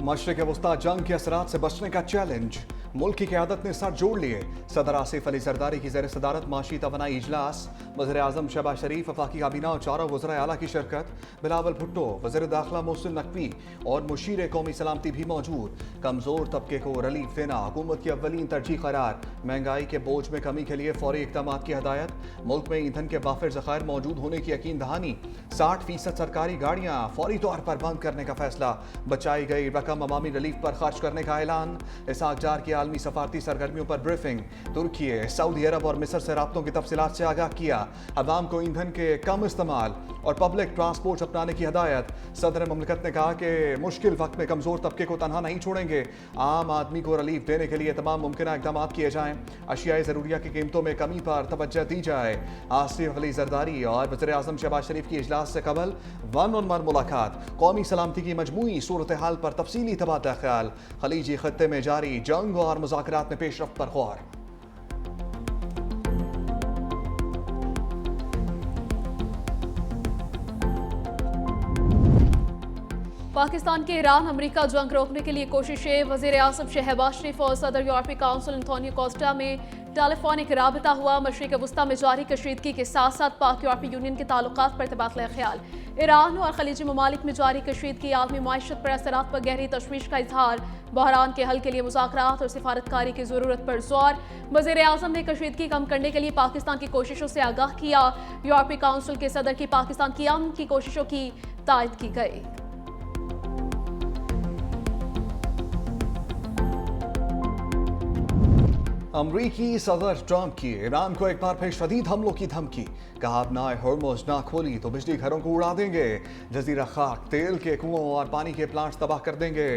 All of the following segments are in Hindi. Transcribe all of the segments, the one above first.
मशरिक़ वस्ता जंग के असरात से बचने का चैलेंज, मुल्क की क़यादत ने सर जोड़ लिए। सदर आसिफ अली जरदारी की ज़ेर सदारत माशी तवानाई इजलास, वज़ीर आज़म शहबाज शरीफ, वफाकी काबीना और चारों वज़राए आला की शिरकत। बिलावल भुट्टो, वज़ीर दाखिला मोहसिन नकवी और मुशीर कौमी सलामती भी मौजूद। कमज़ोर तबके को रिलीफ देना हुकूमत की अव्वलीन तरजीह करार। महंगाई के बोझ में कमी के लिए फौरी इक़दाम की हदायत। मुल्क में ईंधन के वाफिर ज़खायर मौजूद होने की यकीन दहानी। 60% सरकारी गाड़ियाँ फौरी तौर पर बंद करने का फैसला। बचाई गई रकम अवामी रिलीफ पर खर्च करने का ऐलान। इसहाक जार की आलमी सफारती सरगर्मियों पर ब्रीफिंग। तुर्की, सऊदी अरब और मिस्र से राब्तों की तफसीलात से आगाह किया। अवाम को ईंधन के कम इस्तेमाल और पब्लिक ट्रांसपोर्ट अपनाने की हदायत। सदर ममलिकत ने कहा कि मुश्किल वक्त में कमजोर तबके को तनहा नहीं छोड़ेंगे। आम आदमी को रिलीफ देने के लिए तमाम मुमकिन इक़दाम किए जाएं। अशियाए ज़रूरिया की कीमतों में कमी पर तवज्जो दी जाए। आसिफ अली जरदारी और वज़ीर आज़म शहबाज शरीफ की इजलास से कबल वन ऑन वन मुलाकात। कौमी सलामती की मजमूई सूरत हाल पर तफसीली तबादला ख्याल। खलीजी खत्ते में जारी जंग और मुज़ाकरात में पेशरफ्त पर गौर। पाकिस्तान के ईरान अमेरिका जंग रोकने के लिए कोशिशें। वज़ीर आज़म शहबाज शरीफ और सदर यूरोपीय काउंसिल एंटोनियो कोस्टा में टेलीफोनिक राबता हुआ। मशरिक़ वस्ता में जारी कशीदगी के साथ साथ पाक यूरोपीय यूनियन के ताल्लुकात पर तबादला ख्याल। ईरान और खलीजी ममालिक में जारी कशीदगी आलमी माशत पर असरात पर गहरी तशवीश का इजहार। बहरान के हल के लिए मुज़ाकरात और सिफारतकारी की ज़रूरत पर जोर। वज़ीर आज़म ने कशीदगी कम करने के लिए पाकिस्तान की कोशिशों से आगाह किया। यूरोपीय काउंसिल के सदर की पाकिस्तान की अमन की कोशिशों की तायद की गई। अमरीकी सदर ट्रंप की ईरान को एक बार फिर शदीद हमलों की धमकी। कहा अब ना हॉर्मुज़ ना खोली तो बिजली घरों को उड़ा देंगे। जजीरा खाक, तेल के कुओं और पानी के प्लांट्स तबाह कर देंगे।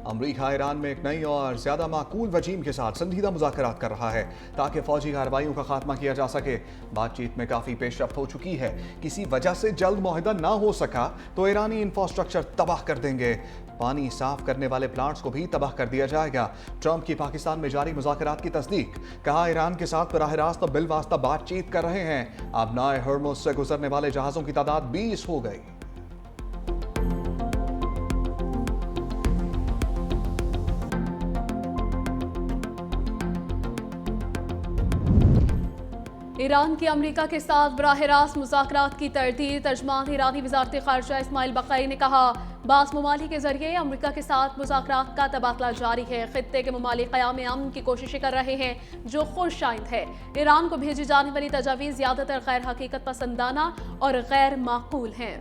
अमरीका ईरान में एक नई और ज्यादा माकूल वजीम के साथ संजीदा मुज़ाकरात कर रहा है ताकि फौजी कार्रवाइयों का खात्मा किया जा सके। बातचीत में काफी पेशरफ्त हो चुकी है। किसी वजह से जल्द मुआहदा ना हो सका तो ईरानी इंफ्रास्ट्रक्चर तबाह कर देंगे। पानी साफ करने वाले प्लांट्स को भी तबाह कर दिया जाएगा। ट्रंप की पाकिस्तान में जारी मुज़ाकरात की तस्दीक। कहा ईरान के साथ बराह रास्त और बिल वास्ता बातचीत कर रहे हैं। अब नाए हॉर्मुज़ से गुजरने वाले जहाजों की तादाद 20 हो गई। ईरान की अमेरिका के साथ बराह रास्त मुज़ाकरात की तरदीद। तर्जमान ईरानी वज़ारत ख़ारिजा इस्माइल बक़ई ने कहा बास ममालिक के जरिए अमेरिका के साथ मुज़ाकरात का तबादला जारी है। खित्ते के ममालिक क़याम अमन की कोशिशें कर रहे हैं जो खुशाइंद है। ईरान को भेजी जाने वाली तजावीज़ ज़्यादातर गैर हकीकत पसंदाना और गैर माकूल हैं।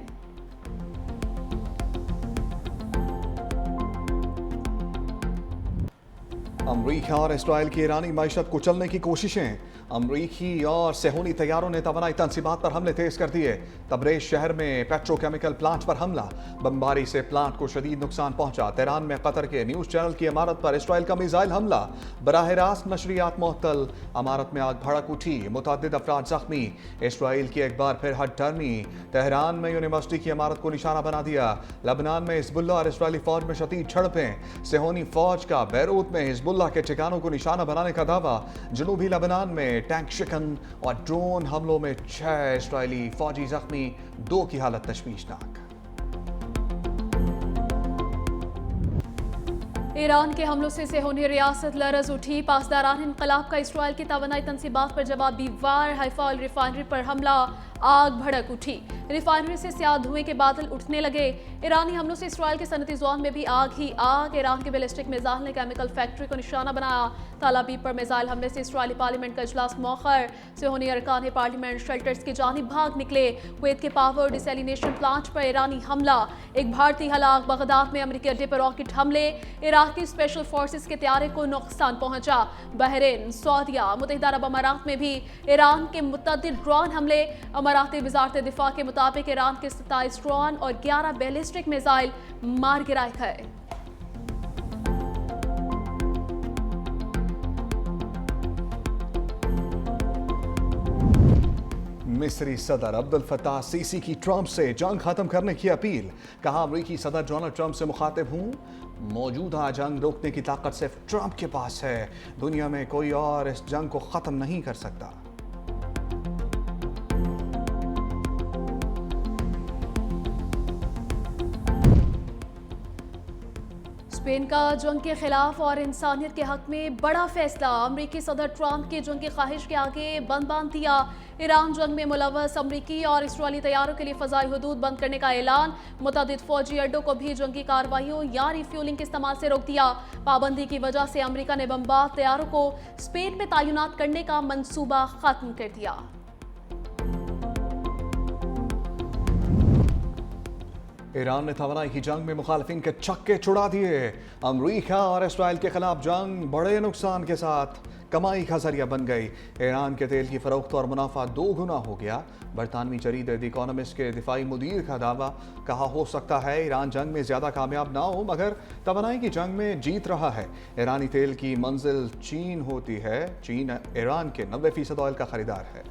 अमरीका और इसराइल की ईरानी मैशत कुचलने की कोशिशें। अमरीकी और सेहूनी तैयारों ने तवानाई तंसीबात पर हमले तेज कर दिए। तबरेज शहर में पेट्रोकेमिकल प्लांट पर हमला। बमबारी से प्लांट को शदीद नुकसान पहुंचा। तेहरान में कतर के न्यूज़ चैनल की इमारत पर इसराइल का मिसाइल हमला। बराह रास्त नशरियात मुअत्तल। इमारत में आग भड़क उठी। मुतअद्दिद अफराद जख्मी। इसराइल की एक बार फिर हद टर्नी। तेहरान में यूनिवर्सिटी की इमारत को निशाना बना दिया। लबनान में हिजबुल्ला और इसराइली फौज में शदीद झड़पें। सेहूनी फौज का बैरूत में हिजबुल्ला के ठिकानों को निशाना बनाने का दावा। जनूबी लबनान में टैंक शिकन और ड्रोन हमलों में 6 इस्राएली फौजी जख्मी, 2 की हालत तशवीशनाक। ईरान के हमलों से सेहूनी रियासत लरज उठी। पासदारान इनकलाब का इसराइल की तवानाई तंसीबात पर जवाबी वार। हाइफा ऑयल रिफाइनरी पर हमला। आग भड़क उठी। रिफाइनरी से स्याह धुएं के बादल उठने लगे। ईरानी हमलों से इसराइल के सनती जोन में भी आग ही आग। ईरान के बैलिस्टिक मिसाइल ने केमिकल फैक्ट्री को निशाना बनाया। तालाबीब पर मिसाइल हमले से इसराइली पार्लियामेंट का इजलास मौखर। सेहूनी अरकान पार्लियामेंट शेल्टर्स की जानिब भाग निकले। कुवैत के पावर डिसैलिनेशन प्लांट पर ईरानी हमला। एक भारतीय हलाक। बगदाद में अमेरिकी अड्डे पर रॉकेट हमले। इराक की स्पेशल फोर्सेस के तैयारे को नुकसान पहुंचा। बहरीन, सऊदीया, मुत्तहिदा अरब अमारात में भी ईरान के मुतअद्दिद ड्रोन हमले। अमाराती वज़ारत दिफा के मुताबिक ईरान के 27 ड्रोन और 11 बैलिस्टिक मिसाइल मार गिराए गए। मिस्री सदर अब्दुल फताह सीसी की ट्रंप से जंग खत्म करने की अपील। कहा अमरीकी सदर डोनाल्ड ट्रंप से मुखातिब हूं, मौजूदा जंग रोकने की ताकत सिर्फ ट्रंप के पास है। दुनिया में कोई और इस जंग को खत्म नहीं कर सकता। स्पेन का जंग के खिलाफ और इंसानियत के हक में बड़ा फैसला। अमरीकी सदर ट्रंप की जंग की ख्वाहिश के आगे बंद बांध दिया। ईरान जंग में मुलव्वस अमरीकी और इसराइली तैयारों के लिए फजाई हदूद बंद करने का ऐलान। मुतअद्दिद फौजी अड्डों को भी जंगी कार्रवाइयों या रिफ्यूलिंग के इस्तेमाल से रोक दिया। पाबंदी की वजह से अमरीका ने बमबार तैयारों को स्पेन में तैनात करने का मंसूबा खत्म कर दिया। ईरान ने तवानाई की जंग में मुखालिफिन के छक्के छुड़ा दिए। अमरीका और इसराइल के खिलाफ जंग बड़े नुकसान के साथ कमाई का जरिया बन गई। ईरान के तेल की फरोख्त और मुनाफा 2 गुना हो गया। बरतानवी जरीदे द इकोनॉमिस्ट के दिफाई मुदीर का दावा, कहा हो सकता है ईरान जंग में ज़्यादा कामयाब ना हो मगर तवानाई की जंग में जीत रहा है। ईरानी तेल की मंजिल चीन होती है। चीन ईरान के 90% ऑयल का खरीदार है।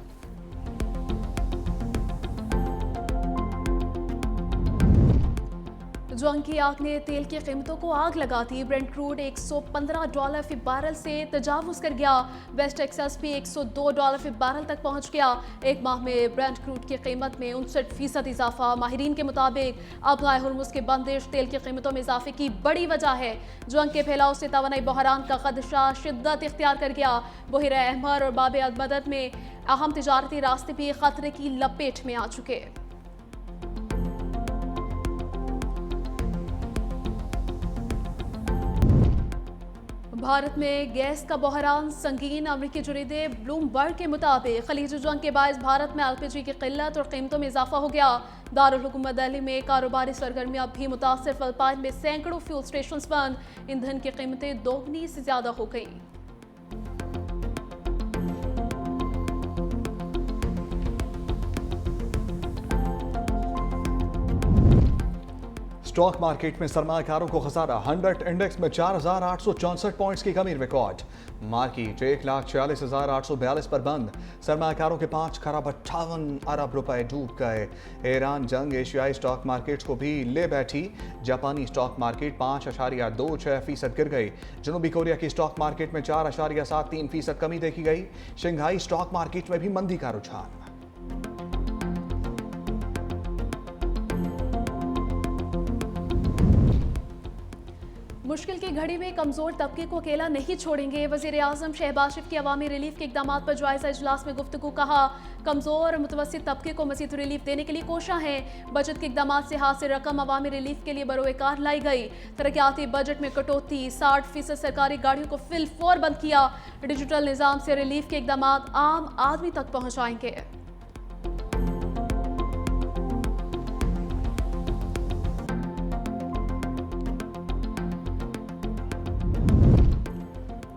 जंग की आग ने तेल की कीमतों को आग लगा दी। ब्रेंट क्रूड $115 फी बैरल से तजावुज कर गया। वेस्ट टेक्सास भी $102 फी बैरल तक पहुंच गया। एक माह में ब्रेंट क्रूड की कीमत में 59% इजाफा। माहिरीन के मुताबिक अबगाए हुर्मुज की बंदिश तेल की कीमतों में इजाफे की बड़ी वजह है। जंग के फैलाव से तवानाई बहरान का खदशा शिद्दत इख्तियार कर गया। बहिरा अहमर और बाब अल-मदद में अहम तिजारती रास्ते भी खतरे की लपेट में आ चुके। भारत में गैस का बहरान संगीन। अमरीकी जरीदे ब्लूमबर्ग के मुताबिक खलीज जंग के बायस भारत में एलपीजी की किल्लत और कीमतों में इजाफा हो गया। दारुल हुकूमत दिल्ली में कारोबारी सरगर्मियां भी मुतासर। फिलिपाइन में सैकड़ों फ्यूल स्टेशन बंद। ईंधन की कीमतें दोगुनी से ज्यादा हो गई। स्टॉक मार्केट में सरमाकारों को खसारा। 100 इंडेक्स में 4,864 पॉइंट्स की कमी रिकॉर्ड। मार्केट 1,46,842 पर बंद। सरमाकारों के 5 खरब 58 अरब रुपए डूब गए। ईरान जंग एशियाई स्टॉक मार्केट्स को भी ले बैठी। जापानी स्टॉक मार्केट 5.26% गिर गई। जनूबी कोरिया की स्टॉक मार्केट में 4.73% कमी देखी गई। शंघाई स्टॉक मार्केट में भी मंदी का रुझान। मुश्किल की घड़ी में कमजोर तबके को अकेला नहीं छोड़ेंगे। वजीर आजम शहबाज शरीफ की अवामी रिलीफ के इकदाम पर जायजा इजलास में गुफ्तगू। कहा कमजोर और मुतवस्सित तबके को मज़ीद रिलीफ देने के लिए कोशिश है। बजट के इकदाम से हासिल रकम अवामी रिलीफ के लिए बरोएकार लाई गई। तरक्याती बजट में कटौती। 60% सरकारी गाड़ियों को फिल फौर बंद किया। डिजिटल निज़ाम से रिलीफ के इकदाम आम आदमी तक पहुँचाएंगे।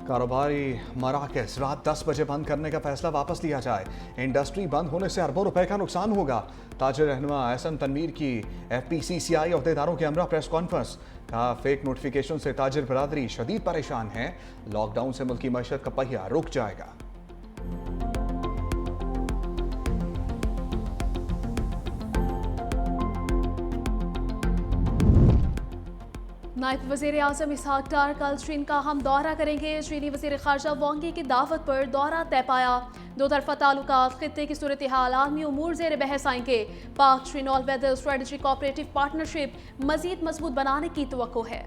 कारोबारी मराकज रात 10 बजे बंद करने का फैसला वापस लिया जाए। इंडस्ट्री बंद होने से अरबों रुपए का नुकसान होगा। ताजिर रहनुमा एहसन तनवीर की FPCCI अहदेदारों के हमरा प्रेस कॉन्फ्रेंस। कहा फेक नोटिफिकेशन से ताजिर बरादरी शदीद परेशान है। लॉकडाउन से मुल्की मईशत का पहिया रुक जाएगा। नायब वज़ीर आज़म इसहाक डार कल चीन का हम दौरा करेंगे। चीनी वज़ीर ख़ारजा वांगी की दावत पर दौरा तय पाया। दो तरफा ताल्लुकात, खित्ते की सूरत हाल, आलमी उमूर ज़ेर बहस आएंगे। पाक चीन all weather strategic cooperative partnership मज़ीद मजबूत बनाने की तवक्को है।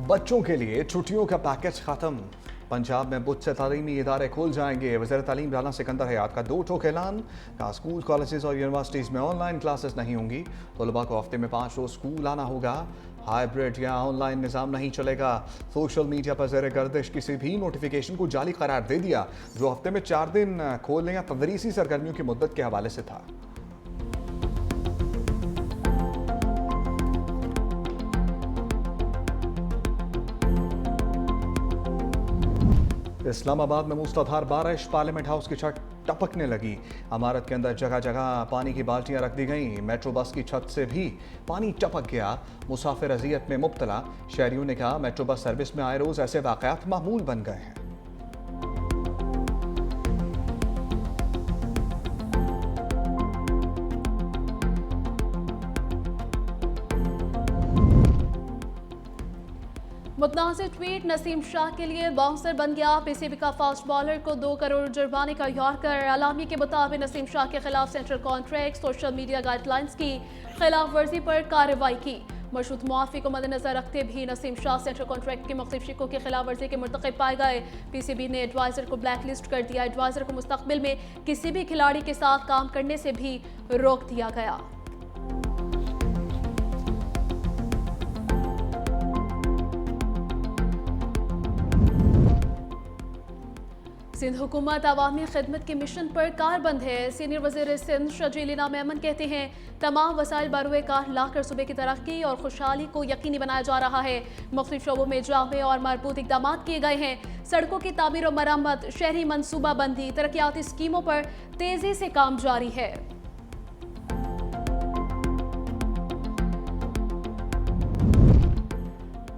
बच्चों के लिए छुट्टियों का पैकेज खत्म। पंजाब में बुध से तालीमी इदारे खुल जाएंगे। वज़ीर तालीम राना सिकंदर हयात का 2 ठोक ऐलान। कहा स्कूल, कॉलेजेस और यूनिवर्सिटीज़ में ऑनलाइन क्लासेस नहीं होंगी। तलबा को हफ्ते में 5 रोज स्कूल आना होगा। हाइब्रिड या ऑनलाइन निज़ाम नहीं चलेगा। सोशल मीडिया पर ज़ेर गर्दिश किसी भी नोटिफिकेशन को जाली करार दे दिया जो हफ्ते में 4 दिन खोलने या तदरीसी सरगर्मियों की मुद्दत के हवाले से था। इस्लामाबाद में मूसलाधार बारिश। पार्लियामेंट हाउस की छत टपकने लगी। इमारत के अंदर जगह जगह पानी की बाल्टियां रख दी गईं। मेट्रो बस की छत से भी पानी टपक गया। मुसाफिर अजियत में मुब्तला। शहरियों ने कहा मेट्रो बस सर्विस में आए रोज ऐसे वाकयात मामूल बन गए हैं। मुतनाज़िर ट्वीट नसीम शाह के लिए बाउंसर बन गया। पीसीबी का फास्ट बॉलर को 2 करोड़ जुर्माने का यॉर्कर। अलामी के मुताबिक नसीम शाह के खिलाफ central contract social media guidelines की खिलाफ वर्जी पर कार्रवाई की। मशरूत मुआफ़ी को मद्देनजर रखते भी नसीम शाह सेंट्रल कॉन्ट्रैक्ट के मुख्तलिफ शिकों की खिलाफ वर्जी के मुर्तकिब पाए गए। पीसीबी ने एडवाइज़र को ब्लैक लिस्ट कर दिया। एडवाइज़र को मुस्तकबिल में किसी भी खिलाड़ी के साथ काम करने से भी रोक दिया गया। सिंध हुकूमत अवामी खिदमत के मिशन पर कारबंद है। सीनियर वज़ीर सिंध शजीलिना मेमन कहते हैं तमाम वसाइल बरोए कार लाकर सूबे की तरक्की और खुशहाली को यकीनी बनाया जा रहा है। मुख्तलिफ शोबों में जामे और मरबूत इकदाम किए गए हैं। सड़कों की तामीर और मरम्मत, शहरी मनसूबाबंदी, तरक्याती स्कीमों पर तेजी से काम जारी है।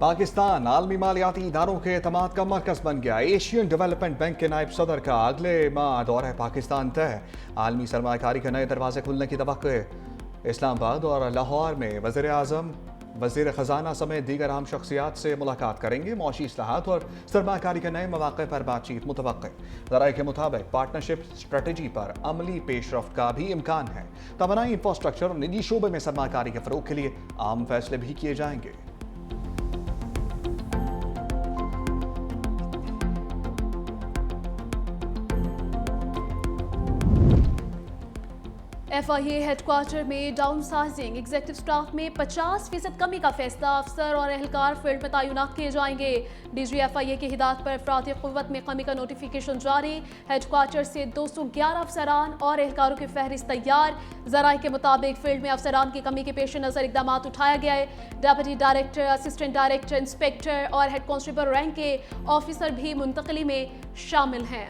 पाकिस्तान आलमी मालियाती इदारों के एतमाद का मरकज बन गया। एशियन डेवलपमेंट बैंक के नायब सदर का अगले माह दौरा पाकिस्तान तय। आलमी सरमाकारी के नए दरवाजे खुलने की तवक्को। इस्लामाबाद और लाहौर में वज़ीर आज़म, वज़ीर ख़जाना समेत दीगर अहम शख्सियात से मुलाकात करेंगे। मौशी इस्लाहात और सरमाकारी के नए मौक़े पर बातचीत मुतवक्किल। ज़राए के मुताबिक पार्टनरशिप स्ट्रेटजी पर अमली पेशरफ्त का भी इम्कान है। तवानाई, इंफ्रास्ट्रक्चर और निजी शोबे में सरमाकारी के फ़रोग़ के लिए आम फैसले भी किए जाएंगे। FIA हेडक्वार्टर में डाउन साइजिंग, एग्जीक्यूटिव स्टाफ में 50% कमी का फैसला। अफसर और एहलकार फील्ड में तैनात किए जाएंगे। DG FIA की हिदायत पर अफरादी क़ुव्वत में कमी का नोटिफिकेशन जारी। हेडक्वार्टर से 211 अफसरान और एहलकारों की फहरिस्त तैयार। ज़राए के मुताबिक फील्ड में अफसरान की कमी के पेश नज़र इकदाम उठाया गया है। Deputy director, assistant director, inspector और हेड कांस्टेबल रैंक के ऑफिसर भी मुंतकली में शामिल हैं।